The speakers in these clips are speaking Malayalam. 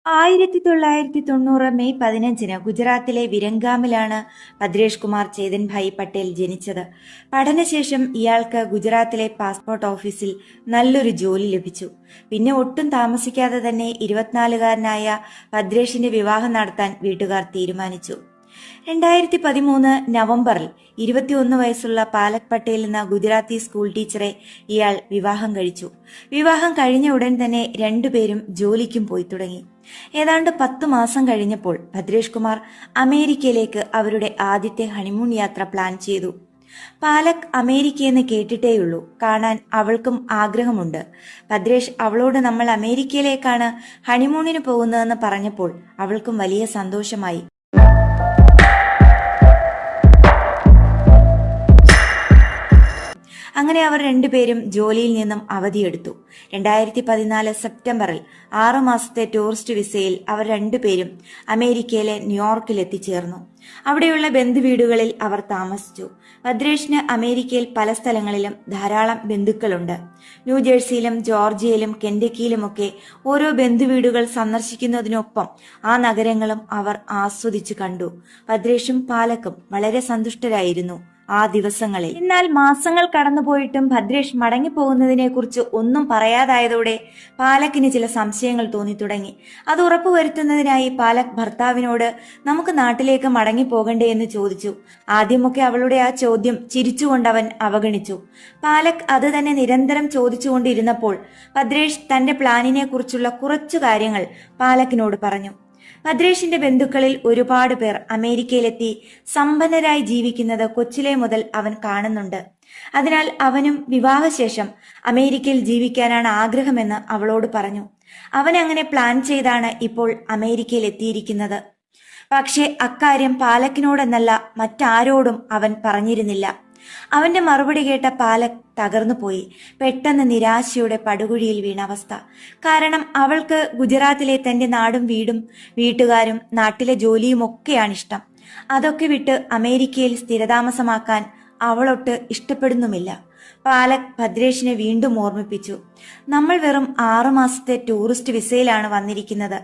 1990 മെയ് 15 ഗുജറാത്തിലെ വിരങ്കാമിലാണ് ഭദ്രേഷ് കുമാർ ചേതൻഭായ് പട്ടേൽ ജനിച്ചത്. പഠനശേഷം ഇയാൾക്ക് ഗുജറാത്തിലെ പാസ്പോർട്ട് ഓഫീസിൽ നല്ലൊരു ജോലി ലഭിച്ചു. പിന്നെ ഒട്ടും താമസിക്കാതെ തന്നെ 24-കാരനായ ഭദ്രേഷിന്റെ വിവാഹം നടത്താൻ വീട്ടുകാർ തീരുമാനിച്ചു. 2013 നവംബറിൽ 21 വയസ്സുള്ള പാലക് പട്ടേൽ എന്ന ഗുജറാത്തി സ്കൂൾ ടീച്ചറെ ഇയാൾ വിവാഹം കഴിച്ചു. വിവാഹം കഴിഞ്ഞ ഉടൻ തന്നെ രണ്ടുപേരും ജോലിക്കും പോയി തുടങ്ങി. ഏതാണ്ട് 10 മാസം കഴിഞ്ഞപ്പോൾ ഭദ്രേഷ് കുമാർ അമേരിക്കയിലേക്ക് അവരുടെ ആദ്യത്തെ ഹണിമൂൺ യാത്ര പ്ലാൻ ചെയ്തു. പാലക് അമേരിക്കയെന്ന് കേട്ടിട്ടേയുള്ളൂ, കാണാൻ അവൾക്കും ആഗ്രഹമുണ്ട്. ഭദ്രേഷ് അവളോട് നമ്മൾ അമേരിക്കയിലേക്കാണ് ഹണിമൂണിന് പോകുന്നതെന്ന് പറഞ്ഞപ്പോൾ അവൾക്കും വലിയ സന്തോഷമായി. അങ്ങനെ അവർ രണ്ടുപേരും ജോലിയിൽ നിന്നും അവധിയെടുത്തു. 2014 സെപ്റ്റംബറിൽ 6 മാസത്തെ ടൂറിസ്റ്റ് വിസയിൽ അവർ രണ്ടുപേരും അമേരിക്കയിലെ ന്യൂയോർക്കിൽ എത്തിച്ചേർന്നു. അവിടെയുള്ള ബന്ധുവീടുകളിൽ അവർ താമസിച്ചു. ഭദ്രേഷിന് അമേരിക്കയിൽ പല സ്ഥലങ്ങളിലും ധാരാളം ബന്ധുക്കളുണ്ട്. ന്യൂജേഴ്സിയിലും ജോർജിയയിലും കെൻഡക്കിയിലുമൊക്കെ ഓരോ ബന്ധുവീടുകൾ സന്ദർശിക്കുന്നതിനൊപ്പം ആ നഗരങ്ങളും അവർ ആസ്വദിച്ചു കണ്ടു. ഭദ്രേഷും പാലക്കും വളരെ സന്തുഷ്ടരായിരുന്നു ആ ദിവസങ്ങളിൽ. എന്നാൽ മാസങ്ങൾ കടന്നുപോയിട്ടും ഭദ്രേഷ് മടങ്ങിപ്പോകുന്നതിനെ കുറിച്ച് ഒന്നും പറയാതായതോടെ പാലക്കിന് ചില സംശയങ്ങൾ തോന്നി തുടങ്ങി. അത് ഉറപ്പുവരുത്തുന്നതിനായി പാലക് ഭർത്താവിനോട് നമുക്ക് നാട്ടിലേക്ക് മടങ്ങിപ്പോകണ്ടേ എന്ന് ചോദിച്ചു. ആദ്യമൊക്കെ അവളുടെ ആ ചോദ്യം ചിരിച്ചുകൊണ്ടവൻ അവഗണിച്ചു. പാലക് അത് തന്നെ നിരന്തരം ചോദിച്ചുകൊണ്ടിരുന്നപ്പോൾ ഭദ്രേഷ് തന്റെ പ്ലാനിനെ കുറിച്ചുള്ള കുറച്ചു കാര്യങ്ങൾ പാലക്കിനോട് പറഞ്ഞു. ഭദ്രേഷിന്റെ ബന്ധുക്കളിൽ ഒരുപാട് പേർ അമേരിക്കയിലെത്തി സമ്പന്നരായി ജീവിക്കുന്നത് കൊച്ചിലെ മുതൽ അവൻ കാണുന്നുണ്ട്. അതിനാൽ അവനും വിവാഹശേഷം അമേരിക്കയിൽ ജീവിക്കാനാണ് ആഗ്രഹമെന്ന് അവളോട് പറഞ്ഞു. അവൻ അങ്ങനെ പ്ലാൻ ചെയ്താണ് ഇപ്പോൾ അമേരിക്കയിൽ എത്തിയിരിക്കുന്നത്. പക്ഷേ അക്കാര്യം പാലക്കിനോടെന്നല്ല മറ്റാരോടും അവൻ പറഞ്ഞിരുന്നില്ല. അവന്റെ മറുപടി കേട്ട പാലക് തകർന്നുപോയി. പെട്ടെന്ന് നിരാശയുടെ പടുകുഴിയിൽ വീണ അവസ്ഥ. കാരണം അവൾക്ക് ഗുജറാത്തിലെ തന്റെ നാടും വീടും വീട്ടുകാരും നാട്ടിലെ ജോലിയുമൊക്കെയാണ് ഇഷ്ടം. അതൊക്കെ വിട്ട് അമേരിക്കയിൽ സ്ഥിരതാമസമാക്കാൻ അവളൊട്ട് ഇഷ്ടപ്പെടുന്നുമില്ല. പാലക് ഭദ്രേഷിനെ വീണ്ടും ഓർമ്മിപ്പിച്ചു. നമ്മൾ വെറും 6 മാസത്തെ ടൂറിസ്റ്റ് വിസയിലാണ് വന്നിരിക്കുന്നത്.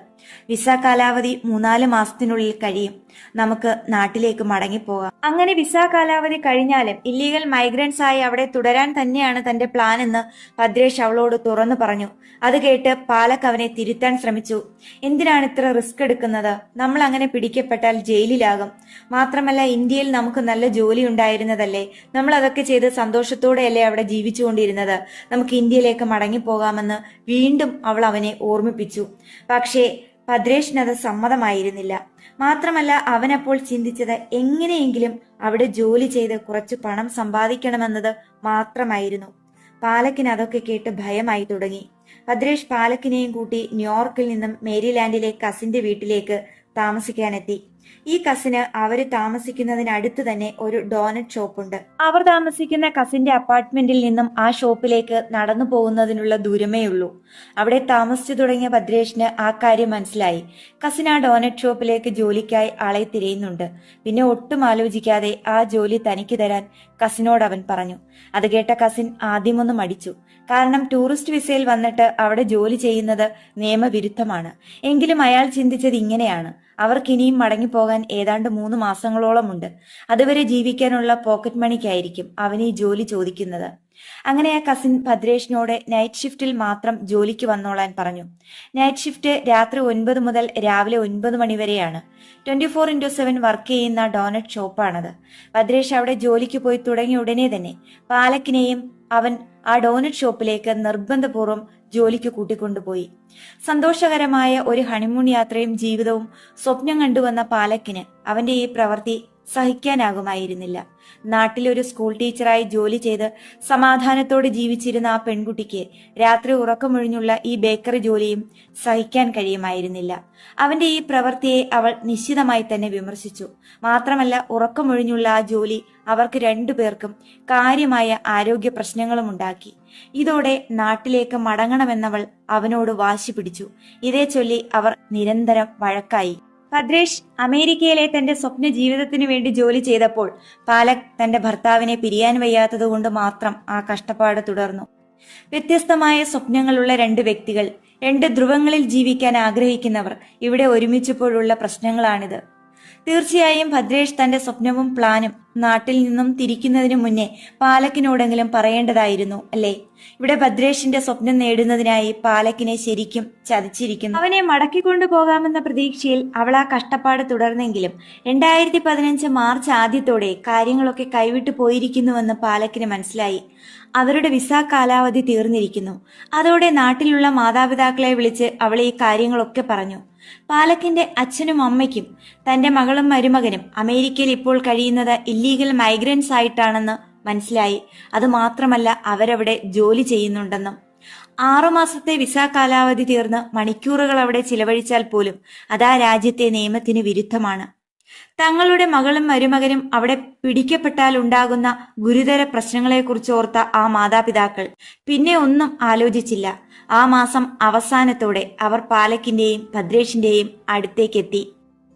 വിസ കാലാവധി 3-4 മാസത്തിനുള്ളിൽ കഴിയും. നമുക്ക് നാട്ടിലേക്ക് മടങ്ങിപ്പോകാം. അങ്ങനെ വിസ കാലാവധി കഴിഞ്ഞാലും ഇല്ലീഗൽ മൈഗ്രൻസ് ആയി അവിടെ തുടരാൻ തന്നെയാണ് തന്റെ പ്ലാൻ എന്ന് ഭദ്രേഷ് അവളോട് തുറന്നു പറഞ്ഞു. അത് കേട്ട് പാലക് അവനെ തിരുത്താൻ ശ്രമിച്ചു. എന്തിനാണ് ഇത്ര റിസ്ക് എടുക്കുന്നത്? നമ്മൾ അങ്ങനെ പിടിക്കപ്പെട്ടാൽ ജയിലിലാകും. മാത്രമല്ല ഇന്ത്യയിൽ നമുക്ക് നല്ല ജോലി ഉണ്ടായിരുന്നതല്ലേ? നമ്മൾ അതൊക്കെ ചെയ്ത് സന്തോഷത്തോടെയല്ലേ അവിടെ ജീവിച്ചുകൊണ്ടിരുന്നത്? നമുക്ക് ഇന്ത്യയിലേക്ക് മടങ്ങിപ്പോകാമെന്ന് വീണ്ടും അവൾ അവനെ ഓർമ്മിപ്പിച്ചു. പക്ഷേ ഭദ്രേഷിനത് സമ്മതമായിരുന്നില്ല. മാത്രമല്ല അവനപ്പോൾ ചിന്തിച്ചത് എങ്ങനെയെങ്കിലും അവിടെ ജോലി ചെയ്ത് കുറച്ചു പണം സമ്പാദിക്കണമെന്നത് മാത്രമായിരുന്നു. പാലക്കിന് അതൊക്കെ കേട്ട് ഭയമായി തുടങ്ങി. ഭദ്രേഷ് പാലക്കിനെയും കൂട്ടി ന്യൂയോർക്കിൽ നിന്നും മേരിലാൻഡിലെ കസിന്റെ വീട്ടിലേക്ക് താമസിക്കാനെത്തി. ഈ കസിന് അവര് താമസിക്കുന്നതിനടുത്ത് തന്നെ ഒരു ഡോനറ്റ് ഷോപ്പുണ്ട്. അവർ താമസിക്കുന്ന കസിന്റെ അപ്പാർട്ട്മെന്റിൽ നിന്നും ആ ഷോപ്പിലേക്ക് നടന്നു പോകുന്നതിനുള്ള ദൂരമേ ഉള്ളൂ. അവിടെ താമസിച്ചു തുടങ്ങിയ ഭദ്രേഷിന് ആ കാര്യം മനസ്സിലായി. കസിൻ ആ ഡോനറ്റ് ഷോപ്പിലേക്ക് ജോലിക്കായി ആളെ തിരയുന്നുണ്ട്. പിന്നെ ഒട്ടും ആലോചിക്കാതെ ആ ജോലി തനിക്ക് തരാൻ കസിനോട് അവൻ പറഞ്ഞു. അത് കേട്ട കസിൻ ആദ്യമൊന്നും മടിച്ചു. കാരണം ടൂറിസ്റ്റ് വിസയിൽ വന്നിട്ട് അവിടെ ജോലി ചെയ്യുന്നത് നിയമവിരുദ്ധമാണ്. എങ്കിലും അയാൾ ചിന്തിച്ചത് ഇങ്ങനെയാണ്: അവർക്കിനിയും മടങ്ങിപ്പോകാൻ ഏതാണ്ട് 3 മാസങ്ങളോളമുണ്ട്. അതുവരെ ജീവിക്കാനുള്ള പോക്കറ്റ് മണിക്കായിരിക്കും അവൻ ഈ ജോലി ചോദിക്കുന്നത്. അങ്ങനെ ആ കസിൻ ഭദ്രേഷിനോട് നൈറ്റ് ഷിഫ്റ്റിൽ മാത്രം ജോലിക്ക് വന്നോളാൻ പറഞ്ഞു. നൈറ്റ് ഷിഫ്റ്റ് രാത്രി 9 മുതൽ രാവിലെ 9 മണി വരെയാണ്. 24x7 വർക്ക് ചെയ്യുന്ന ഡോനറ്റ് ഷോപ്പാണത്. ഭദ്രേഷ് അവിടെ ജോലിക്ക് പോയി തുടങ്ങിയ ഉടനെ തന്നെ പാലക്കിനെയും അവൻ ആ ഡോനറ്റ് ഷോപ്പിലേക്ക് നിർബന്ധപൂർവ്വം ജോലിക്ക് കൂട്ടിക്കൊണ്ടുപോയി. സന്തോഷകരമായ ഒരു ഹണിമൂൺ യാത്രയും ജീവിതവും സ്വപ്നം കണ്ടുവന്ന പാലക്കിന് അവന്റെ ഈ പ്രവൃത്തി സഹിക്കാനാകുമായിരുന്നില്ല. നാട്ടിലൊരു സ്കൂൾ ടീച്ചറായി ജോലി ചെയ്ത് സമാധാനത്തോടെ ജീവിച്ചിരുന്ന ആ പെൺകുട്ടിക്ക് രാത്രി ഉറക്കമൊഴിഞ്ഞുള്ള ഈ ബേക്കറി ജോലിയും സഹിക്കാൻ കഴിയുമായിരുന്നില്ല. അവന്റെ ഈ പ്രവൃത്തിയെ അവൾ നിശ്ചിതമായി തന്നെ വിമർശിച്ചു. മാത്രമല്ല ഉറക്കമൊഴിഞ്ഞുള്ള ആ ജോലി അവർക്ക് രണ്ടുപേർക്കും കാര്യമായ ആരോഗ്യ പ്രശ്നങ്ങളും ഉണ്ടാക്കി. ഇതോടെ നാട്ടിലേക്ക് മടങ്ങണമെന്നവൾ അവനോട് വാശി പിടിച്ചു. ഇതേ ചൊല്ലി അവർ നിരന്തരം വഴക്കായി. ഭദ്രേഷ് അമേരിക്കയിലെ തന്റെ സ്വപ്ന ജീവിതത്തിനു വേണ്ടി ജോലി ചെയ്തപ്പോൾ പാലക് തന്റെ ഭർത്താവിനെ പിരിയാൻ വയ്യാത്തതുകൊണ്ട് മാത്രം ആ കഷ്ടപ്പാട് തുടർന്നു. വ്യത്യസ്തമായ സ്വപ്നങ്ങളുള്ള 2 വ്യക്തികൾ രണ്ട് ധ്രുവങ്ങളിൽ ജീവിക്കാൻ ആഗ്രഹിക്കുന്നവർ ഇവിടെ ഒരുമിച്ചപ്പോഴുള്ള പ്രശ്നങ്ങളാണിത്. തീർച്ചയായും ഭദ്രേഷ് തന്റെ സ്വപ്നവും പ്ലാനും നാട്ടിൽ നിന്നും തിരിക്കുന്നതിനു മുന്നേ പാലക്കിനോടെങ്കിലും പറയേണ്ടതായിരുന്നു, അല്ലേ? ഇവിടെ ഭദ്രേഷിന്റെ സ്വപ്നം നേടുന്നതിനായി പാലക്കിനെ ശരിക്കും ചതിച്ചിരിക്കുന്നു. അവനെ മടക്കിക്കൊണ്ടു പോകാമെന്ന പ്രതീക്ഷയിൽ അവൾ ആ കഷ്ടപ്പാട് തുടർന്നെങ്കിലും 2015 മാർച്ച് ആദ്യത്തോടെ കാര്യങ്ങളൊക്കെ കൈവിട്ടു പോയിരിക്കുന്നുവെന്ന് പാലക്കിന് മനസ്സിലായി. അവരുടെ വിസ കാലാവധി തീർന്നിരിക്കുന്നു. അതോടെ നാട്ടിലുള്ള മാതാപിതാക്കളെ വിളിച്ച് അവൾ ഈ കാര്യങ്ങളൊക്കെ പറഞ്ഞു. പാലക്കിന്റെ അച്ഛനും അമ്മയ്ക്കും തന്റെ മകളും മരുമകനും അമേരിക്കയിൽ ഇപ്പോൾ കഴിയുന്നത് ഇല്ലീഗൽ മൈഗ്രൻസ് ആയിട്ടാണെന്ന് മനസ്സിലായി. അതുമാത്രമല്ല, അവരവിടെ ജോലി ചെയ്യുന്നുണ്ടെന്നും. 6 മാസത്തെ വിസ കാലാവധി തീർന്ന് മണിക്കൂറുകൾ അവിടെ ചിലവഴിച്ചാൽ പോലും അത് ആ രാജ്യത്തെ നിയമത്തിന് വിരുദ്ധമാണ്. തങ്ങളുടെ മകളും മരുമകനും അവിടെ പിടിക്കപ്പെട്ടാൽ ഉണ്ടാകുന്ന ഗുരുതര പ്രശ്നങ്ങളെക്കുറിച്ച് ഓർത്ത ആ മാതാപിതാക്കൾ പിന്നെ ഒന്നും ആലോചിച്ചില്ല. ആ മാസം അവസാനത്തോടെ അവർ പാലക്കിന്റെയും ഭദ്രേഷിന്റെയും അടുത്തേക്കെത്തി.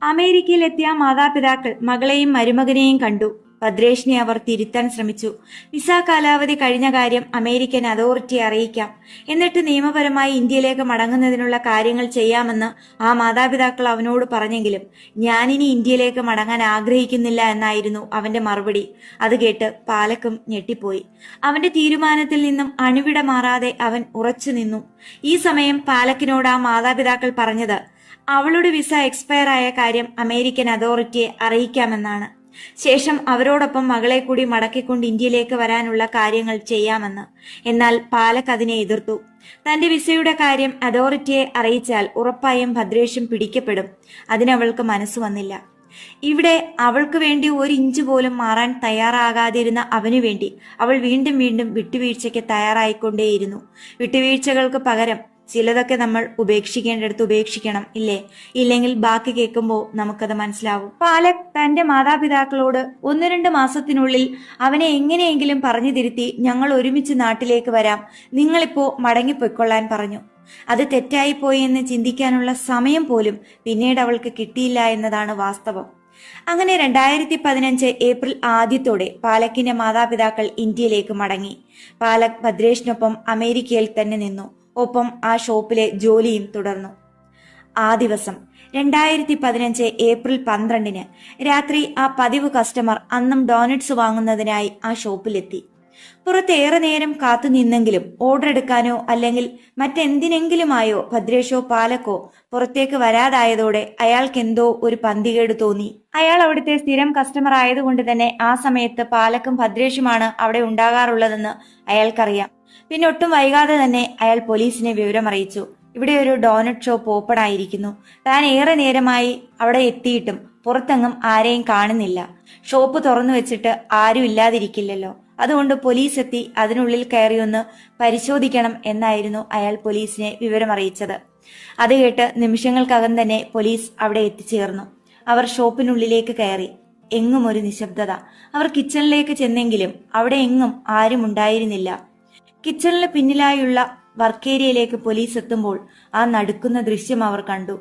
അമേരിക്കയിലെത്തിയ മാതാപിതാക്കൾ മകളെയും മരുമകനെയും കണ്ടു. ഭദ്രേഷിനെ അവർ തിരുത്താൻ ശ്രമിച്ചു. വിസ കാലാവധി കഴിഞ്ഞ കാര്യം അമേരിക്കൻ അതോറിറ്റിയെ അറിയിക്കാം, എന്നിട്ട് നിയമപരമായി ഇന്ത്യയിലേക്ക് മടങ്ങുന്നതിനുള്ള കാര്യങ്ങൾ ചെയ്യാമെന്ന് ആ മാതാപിതാക്കൾ അവനോട് പറഞ്ഞെങ്കിലും ഞാനിനി ഇന്ത്യയിലേക്ക് മടങ്ങാൻ ആഗ്രഹിക്കുന്നില്ല എന്നായിരുന്നു അവന്റെ മറുപടി. അത് കേട്ട് പാലക്കും ഞെട്ടിപ്പോയി. അവന്റെ തീരുമാനത്തിൽ നിന്നും അണുവിട മാറാതെ അവൻ ഉറച്ചു നിന്നു. ഈ സമയം പാലക്കിനോട് ആ മാതാപിതാക്കൾ പറഞ്ഞത് അവളുടെ വിസ എക്സ്പയർ ആയ കാര്യം അമേരിക്കൻ അതോറിറ്റിയെ അറിയിക്കാമെന്നാണ്. ശേഷം അവരോടൊപ്പം മകളെ കൂടി മടക്കിക്കൊണ്ട് ഇന്ത്യയിലേക്ക് വരാനുള്ള കാര്യങ്ങൾ ചെയ്യാമെന്ന്. എന്നാൽ പാലക് അതിനെ എതിർത്തു. തന്റെ വിസയുടെ കാര്യം അതോറിറ്റിയെ അറിയിച്ചാൽ ഉറപ്പായും ഭദ്രേഷും പിടിക്കപ്പെടും. അതിനവൾക്ക് മനസ്സ് വന്നില്ല. ഇവിടെ അവൾക്ക് വേണ്ടി 1 ഇഞ്ച് പോലും മാറാൻ തയ്യാറാകാതിരുന്ന അവനു വേണ്ടി അവൾ വീണ്ടും വീണ്ടും വിട്ടുവീഴ്ചയ്ക്ക് തയ്യാറായിക്കൊണ്ടേയിരുന്നു. വിട്ടുവീഴ്ചകൾക്ക് പകരം ചിലതൊക്കെ നമ്മൾ ഉപേക്ഷിക്കേണ്ടടുത്ത് ഉപേക്ഷിക്കണം, ഇല്ലേ? ഇല്ലെങ്കിൽ ബാക്കി കേൾക്കുമ്പോൾ നമുക്കത് മനസ്സിലാവും. പാലക് തന്റെ മാതാപിതാക്കളോട് 1-2 മാസത്തിനുള്ളിൽ അവനെ എങ്ങനെയെങ്കിലും പറഞ്ഞു തിരുത്തി ഞങ്ങൾ ഒരുമിച്ച് നാട്ടിലേക്ക് വരാം, നിങ്ങളിപ്പോ മടങ്ങിപ്പൊയ്ക്കൊള്ളാൻ പറഞ്ഞു. അത് തെറ്റായിപ്പോയി എന്ന് ചിന്തിക്കാനുള്ള സമയം പോലും പിന്നീട് അവൾക്ക് കിട്ടിയില്ല എന്നതാണ് വാസ്തവം. അങ്ങനെ 2015 ഏപ്രിൽ ആദ്യത്തോടെ പാലക്കിന്റെ മാതാപിതാക്കൾ ഇന്ത്യയിലേക്ക് മടങ്ങി. പാലക് ഭദ്രേഷിനൊപ്പം അമേരിക്കയിൽ തന്നെ നിന്നു. ഒപ്പം ആ ഷോപ്പിലെ ജോലിയും തുടർന്നു. ആ ദിവസം 2015 ഏപ്രിൽ 12 രാത്രി ആ പതിവ് കസ്റ്റമർ അന്നും ഡോനറ്റ്സ് വാങ്ങുന്നതിനായി ആ ഷോപ്പിലെത്തി. പുറത്തേറെ നേരം കാത്തു നിന്നെങ്കിലും ഓർഡർ എടുക്കാനോ അല്ലെങ്കിൽ മറ്റെന്തിനെങ്കിലുമായോ ഭദ്രേഷോ പാലക്കോ പുറത്തേക്ക് വരാതായതോടെ അയാൾക്കെന്തോ ഒരു പന്തികേട് തോന്നി. അയാൾ അവിടുത്തെ സ്ഥിരം കസ്റ്റമർ ആയതുകൊണ്ട് തന്നെ ആ സമയത്ത് പാലക്കും ഭദ്രേഷുമാണ് അവിടെ ഉണ്ടാകാറുള്ളതെന്ന് അയാൾക്കറിയാം. പിന്നെ ഒട്ടും വൈകാതെ തന്നെ അയാൾ പോലീസിനെ വിവരമറിയിച്ചു. ഇവിടെ ഒരു ഡോനറ്റ് ഷോപ്പ് ഓപ്പൺ ആയിരിക്കുന്നു. താൻ ഏറെ നേരമായി അവിടെ എത്തിയിട്ടും പുറത്തെങ്ങും ആരെയും കാണുന്നില്ല. ഷോപ്പ് തുറന്നു വെച്ചിട്ട് ആരും ഇല്ലാതിരിക്കില്ലല്ലോ, അതുകൊണ്ട് പോലീസ് എത്തി അതിനുള്ളിൽ കയറിയൊന്ന് പരിശോധിക്കണം എന്നായിരുന്നു അയാൾ പോലീസിനെ വിവരമറിയിച്ചത്. അത് കേട്ട് നിമിഷങ്ങൾക്കകം തന്നെ പോലീസ് അവിടെ എത്തിച്ചേർന്നു. അവർ ഷോപ്പിനുള്ളിലേക്ക് കയറി. എങ്ങും ഒരു നിശബ്ദത. അവർ കിച്ചണിലേക്ക് ചെന്നെങ്കിലും അവിടെ എങ്ങും ആരും ഉണ്ടായിരുന്നില്ല. കിച്ചണിന് പിന്നിലായുള്ള വർക്കേരിയയിലേക്ക് പോലീസ് എത്തുമ്പോൾ ആ നടുക്കുന്ന ദൃശ്യം അവർ കണ്ടു.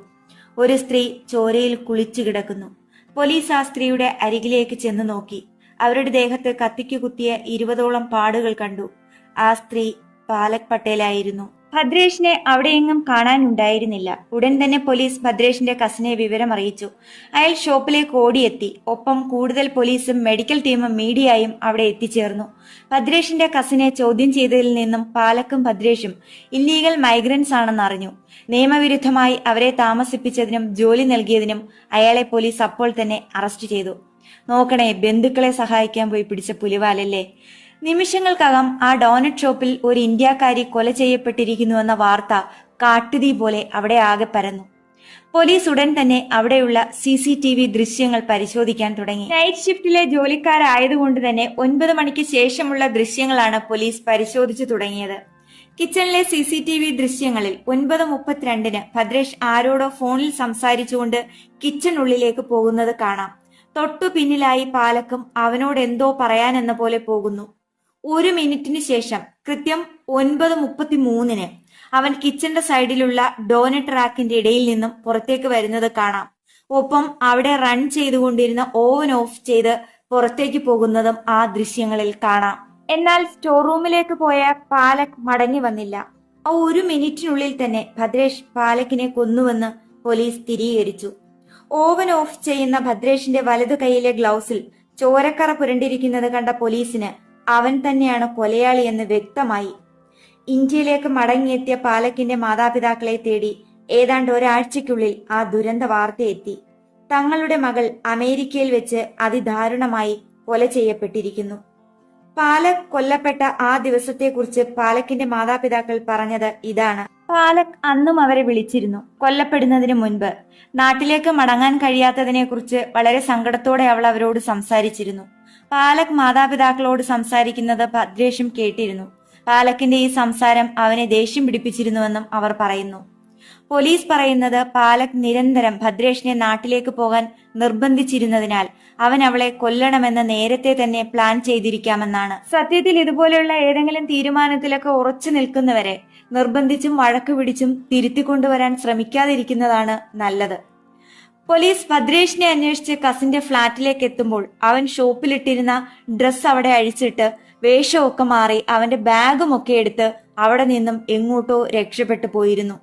ഒരു സ്ത്രീ ചോരയിൽ കുളിച്ചു കിടക്കുന്നു. പോലീസ് ആ സ്ത്രീയുടെ അരികിലേക്ക് ചെന്ന് നോക്കി. അവരുടെ ദേഹത്ത് കത്തിക്കു കുത്തിയ 20ഓളം പാടുകൾ കണ്ടു. ആ സ്ത്രീ പാലക് പട്ടേലായിരുന്നു. ഭദ്രേഷിനെ അവിടെയെങ്ങും കാണാനുണ്ടായിരുന്നില്ല. ഉടൻ തന്നെ പോലീസ് ഭദ്രേഷിന്റെ കസിനെ വിവരം അറിയിച്ചു. അയാൾ ഷോപ്പിലേക്ക് ഓടിയെത്തി. ഒപ്പം കൂടുതൽ പോലീസും മെഡിക്കൽ ടീമും മീഡിയയും അവിടെ എത്തിച്ചേർന്നു. ഭദ്രേഷിന്റെ കസിനെ ചോദ്യം ചെയ്തതിൽ നിന്നും പാലക്കും ഭദ്രേഷും ഇല്ലീഗൽ മൈഗ്രൻസ് ആണെന്ന് അറിഞ്ഞു. നിയമവിരുദ്ധമായി അവരെ താമസിപ്പിച്ചതിനും ജോലി നൽകിയതിനും അയാളെ പോലീസ് അപ്പോൾ തന്നെ അറസ്റ്റ് ചെയ്തു. നോക്കണേ, ബന്ധുക്കളെ സഹായിക്കാൻ പോയി പിടിച്ച പുലിവാലല്ലേ. നിമിഷങ്ങൾക്കകം ആ ഡോനറ്റ് ഷോപ്പിൽ ഒരു ഇന്ത്യക്കാരി കൊല ചെയ്യപ്പെട്ടിരിക്കുന്നുവെന്ന വാർത്ത കാട്ടുതീ പോലെ അവിടെ ആകെ പരന്നു. പോലീസ് ഉടൻ തന്നെ അവിടെയുള്ള CCTV ദൃശ്യങ്ങൾ പരിശോധിക്കാൻ തുടങ്ങി. നൈറ്റ് ഷിഫ്റ്റിലെ ജോലിക്കാരായതുകൊണ്ട് തന്നെ 9 മണിക്ക് ശേഷമുള്ള ദൃശ്യങ്ങളാണ് പോലീസ് പരിശോധിച്ചു തുടങ്ങിയത്. കിച്ചണിലെ CCTV ദൃശ്യങ്ങളിൽ 9:32 ഭദ്രേഷ് ആരോടോ ഫോണിൽ സംസാരിച്ചുകൊണ്ട് കിച്ചണുള്ളിലേക്ക് പോകുന്നത് കാണാം. തൊട്ടു പിന്നിലായി പാലക്കും അവനോട് എന്തോ പറയാനെന്ന പോലെ പോകുന്നു. 1 മിനിറ്റിന് ശേഷം കൃത്യം 9:33 അവൻ കിച്ചന്റെ സൈഡിലുള്ള ഡോനറ്റ് റാക്കിന്റെ ഇടയിൽ നിന്നും പുറത്തേക്ക് വരുന്നത് കാണാം. ഒപ്പം അവിടെ റൺ ചെയ്തുകൊണ്ടിരുന്ന ഓവൻ ഓഫ് ചെയ്ത് പുറത്തേക്ക് പോകുന്നതും ആ ദൃശ്യങ്ങളിൽ കാണാം. എന്നാൽ സ്റ്റോർ റൂമിലേക്ക് പോയ പാലക് മടങ്ങി വന്നില്ല. ആ 1 മിനിറ്റിനുള്ളിൽ തന്നെ ഭദ്രേഷ് പാലക്കിനെ കൊന്നുവെന്ന് പോലീസ് സ്ഥിരീകരിച്ചു. ഓവൻ ഓഫ് ചെയ്യുന്ന ഭദ്രേഷിന്റെ വലതു കൈയിലെ ഗ്ലൗസിൽ ചോരക്കറ പുരണ്ടിരിക്കുന്നത് കണ്ട പോലീസിന് അവൻ തന്നെയാണ് കൊലയാളിയെന്ന് വ്യക്തമായി. ഇന്ത്യയിലേക്ക് മടങ്ങിയെത്തിയ പാലക്കിന്റെ മാതാപിതാക്കളെ തേടി ഏതാണ്ട് ഒരാഴ്ചയ്ക്കുള്ളിൽ ആ ദുരന്ത വാർത്തയെത്തി. തങ്ങളുടെ മകൾ അമേരിക്കയിൽ വെച്ച് അതിദാരുണമായി കൊല ചെയ്യപ്പെട്ടിരിക്കുന്നു. പാലക് കൊല്ലപ്പെട്ട ആ ദിവസത്തെക്കുറിച്ച് പാലക്കിന്റെ മാതാപിതാക്കൾ പറഞ്ഞത് ഇതാണ്. പാലക് അന്നും അവരെ വിളിച്ചിരുന്നു. കൊല്ലപ്പെടുന്നതിന് മുൻപ് നാട്ടിലേക്ക് മടങ്ങാൻ കഴിയാത്തതിനെക്കുറിച്ച് വളരെ സങ്കടത്തോടെ അവൾ അവരോട് സംസാരിച്ചിരുന്നു. പാലക് മാതാപിതാക്കളോട് സംസാരിക്കുന്നത് ഭദ്രേഷും കേട്ടിരുന്നു. പാലക്കിന്റെ ഈ സംസാരം അവനെ ദേഷ്യം പിടിപ്പിച്ചിരുന്നുവെന്നും അവർ പറയുന്നു. പോലീസ് പറയുന്നത് പാലക് നിരന്തരം ഭദ്രേഷിനെ നാട്ടിലേക്ക് പോകാൻ നിർബന്ധിച്ചിരുന്നതിനാൽ അവൻ അവളെ കൊല്ലണമെന്ന് നേരത്തെ തന്നെ പ്ലാൻ ചെയ്തിരിക്കാമെന്നാണ്. സത്യത്തിൽ ഇതുപോലെയുള്ള ഏതെങ്കിലും തീരുമാനത്തിലൊക്കെ ഉറച്ചു നിൽക്കുന്നവരെ നിർബന്ധിച്ചും വഴക്കു പിടിച്ചും തിരുത്തിക്കൊണ്ടുവരാൻ ശ്രമിക്കാതിരിക്കുന്നതാണ് നല്ലത്. പോലീസ് ഭദ്രേഷിനെ അന്വേഷിച്ച് കസിന്റെ ഫ്ളാറ്റിലേക്ക് എത്തുമ്പോൾ അവൻ ഷോപ്പിലിട്ടിരുന്ന ഡ്രസ് അവിടെ അഴിച്ചിട്ട് വേഷമൊക്കെ മാറി അവന്റെ ബാഗുമൊക്കെ എടുത്ത് അവിടെ നിന്നും എങ്ങോട്ടോ രക്ഷപ്പെട്ടു പോയിരുന്നു.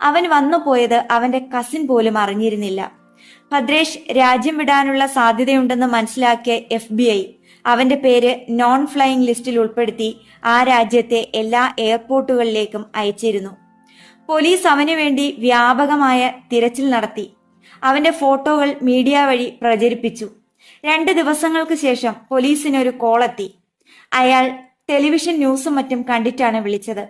അവൻ വന്നു പോയത് അവന്റെ കസിൻ പോലും അറിഞ്ഞിരുന്നില്ല. ഭദ്രേഷ് രാജ്യം വിടാനുള്ള സാധ്യതയുണ്ടെന്ന് മനസ്സിലാക്കിയ FBI അവന്റെ പേര് നോൺ ഫ്ലൈയിങ് ലിസ്റ്റിൽ ഉൾപ്പെടുത്തി ആ രാജ്യത്തെ എല്ലാ എയർപോർട്ടുകളിലേക്കും അയച്ചിരുന്നു. പോലീസ് അവനു വേണ്ടി വ്യാപകമായ തിരച്ചിൽ നടത്തി. അവന്റെ ഫോട്ടോകൾ മീഡിയ വഴി പ്രചരിപ്പിച്ചു. 2 ദിവസങ്ങൾക്ക് ശേഷം പോലീസിനൊരു കോളെത്തി. അയാൾ ടെലിവിഷൻ ന്യൂസും മറ്റും കണ്ടിട്ടാണ് വിളിച്ചത്.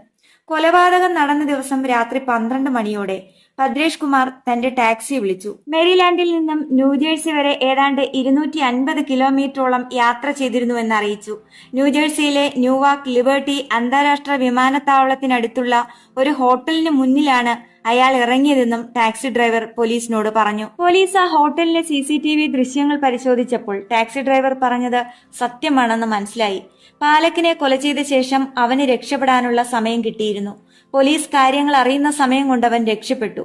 കൊലപാതകം നടന്ന ദിവസം രാത്രി 12 മണിയോടെ ഭദ്രേഷ് കുമാർ തന്റെ ടാക്സി വിളിച്ചു. മേരിലാൻഡിൽ നിന്നും ന്യൂജേഴ്സി വരെ ഏതാണ്ട് 250 കിലോമീറ്ററോളം യാത്ര ചെയ്തിരുന്നുവെന്ന് അറിയിച്ചു. ന്യൂജേഴ്സിയിലെ ന്യൂവാർക്ക് ലിബർട്ടി അന്താരാഷ്ട്ര വിമാനത്താവളത്തിനടുത്തുള്ള ഒരു ഹോട്ടലിന് മുന്നിലാണ് അയാൾ ഇറങ്ങിയതെന്നും ടാക്സി ഡ്രൈവർ പോലീസിനോട് പറഞ്ഞു. പോലീസ് ആ ഹോട്ടലിലെ CCTV ദൃശ്യങ്ങൾ പരിശോധിച്ചപ്പോൾ ടാക്സി ഡ്രൈവർ പറഞ്ഞത് സത്യമാണെന്ന് മനസ്സിലായി. പാലക്കിനെ കൊല ചെയ്ത ശേഷം അവന് രക്ഷപ്പെടാനുള്ള സമയം കിട്ടിയിരുന്നു. പോലീസ് കാര്യങ്ങൾ അറിയുന്ന സമയം കൊണ്ടവൻ രക്ഷപ്പെട്ടു.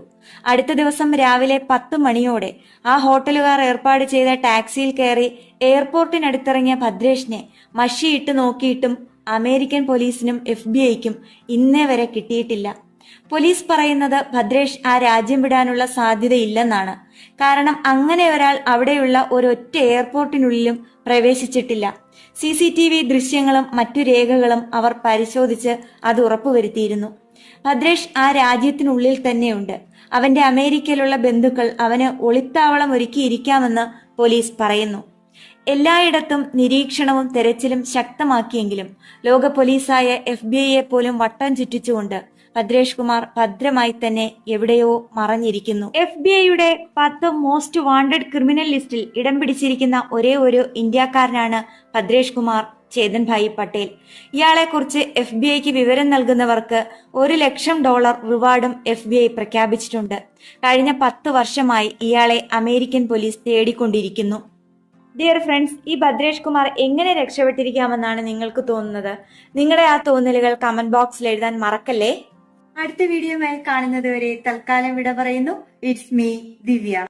അടുത്ത ദിവസം രാവിലെ 10 മണിയോടെ ആ ഹോട്ടലുകാർ ഏർപ്പാട് ചെയ്ത ടാക്സിയിൽ കയറി എയർപോർട്ടിനടുത്തിറങ്ങിയ ഭദ്രേഷിനെ മഷിയിട്ട് നോക്കിയിട്ടും അമേരിക്കൻ പോലീസിനും FBI-ക്കും ഇന്നേ വരെ കിട്ടിയിട്ടില്ല. പോലീസ് പറയുന്നത് ഭദ്രേഷ് ആ രാജ്യം വിടാനുള്ള സാധ്യതയില്ലെന്നാണ്. കാരണം അങ്ങനെ ഒരാൾ അവിടെയുള്ള ഒരൊറ്റ എയർപോർട്ടിനുള്ളിലും പ്രവേശിച്ചിട്ടില്ല. CCTV ദൃശ്യങ്ങളും മറ്റു രേഖകളും അവർ പരിശോധിച്ച് അത് ഉറപ്പുവരുത്തിയിരുന്നു. ഭദ്രേഷ് ആ രാജ്യത്തിനുള്ളിൽ തന്നെയുണ്ട്. അവന്റെ അമേരിക്കയിലുള്ള ബന്ധുക്കൾ അവന് ഒളിത്താവളം ഒരുക്കിയിരിക്കാമെന്ന് പോലീസ് പറയുന്നു. എല്ലായിടത്തും നിരീക്ഷണവും തെരച്ചിലും ശക്തമാക്കിയെങ്കിലും ലോക പോലീസായ FBI-യെ പോലും വട്ടം ചുറ്റിച്ചുകൊണ്ട് ഭദ്രേഷ് കുമാർ ഭദ്രമായി തന്നെ എവിടെയോ മറഞ്ഞിരിക്കുന്നു. FBI-യുടെ 10 മോസ്റ്റ് വാണ്ടഡ് ക്രിമിനൽ ലിസ്റ്റിൽ ഇടം പിടിച്ചിരിക്കുന്ന ഒരേ ഒരു ഇന്ത്യക്കാരനാണ് ഭദ്രേഷ് കുമാർ ചേതൻഭായി പട്ടേൽ. ഇയാളെക്കുറിച്ച് FBI-ക്ക് വിവരം നൽകുന്നവർക്ക് $1,00,000 റിവാർഡും FBI പ്രഖ്യാപിച്ചിട്ടുണ്ട്. കഴിഞ്ഞ 10 വർഷമായി ഇയാളെ അമേരിക്കൻ പോലീസ് തേടിക്കൊണ്ടിരിക്കുന്നു. ഡിയർ ഫ്രണ്ട്സ്, ഈ ഭദ്രേഷ് കുമാർ എങ്ങനെ രക്ഷപ്പെട്ടിരിക്കാമെന്നാണ് നിങ്ങൾക്ക് തോന്നുന്നത്? നിങ്ങളുടെ ആ തോന്നലുകൾ കമന്റ് ബോക്സിൽ എഴുതാൻ മറക്കല്ലേ. അടുത്ത വീഡിയോയുമായി കാണുന്നത് വരെ തൽക്കാലം വിട പറയുന്നു. It's me Divya.